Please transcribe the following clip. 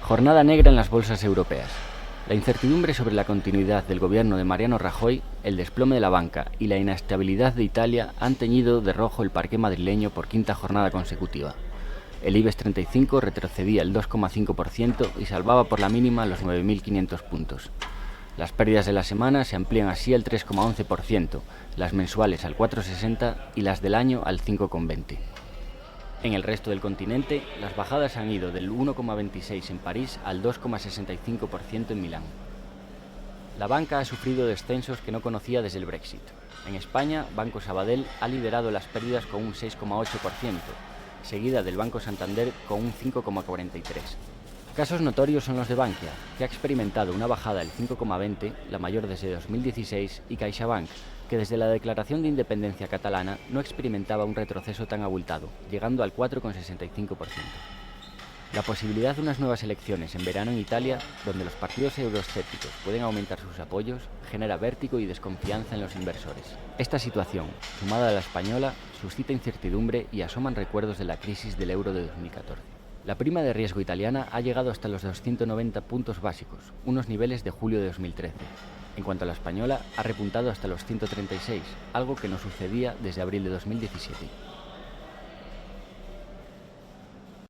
Jornada negra en las bolsas europeas. La incertidumbre sobre la continuidad del gobierno de Mariano Rajoy, el desplome de la banca y la inestabilidad de Italia han teñido de rojo el parqué madrileño por quinta jornada consecutiva. El IBEX 35 retrocedía el 2,5% y salvaba por la mínima los 9.500 puntos. Las pérdidas de la semana se amplían así al 3,11%, las mensuales al 4,60% y las del año al 5,20%. En el resto del continente, las bajadas han ido del 1,26% en París al 2,65% en Milán. La banca ha sufrido descensos que no conocía desde el Brexit. En España, Banco Sabadell ha liderado las pérdidas con un 6,8%, seguida del Banco Santander con un 5,43%. Casos notorios son los de Bankia, que ha experimentado una bajada del 5,20%, la mayor desde 2016, y CaixaBank, que desde la declaración de independencia catalana no experimentaba un retroceso tan abultado, llegando al 4,65%. La posibilidad de unas nuevas elecciones en verano en Italia, donde los partidos euroescépticos pueden aumentar sus apoyos, genera vértigo y desconfianza en los inversores. Esta situación, sumada a la española, suscita incertidumbre y asoman recuerdos de la crisis del euro de 2014. La prima de riesgo italiana ha llegado hasta los 290 puntos básicos, unos niveles de julio de 2013. En cuanto a la española, ha repuntado hasta los 136, algo que no sucedía desde abril de 2017.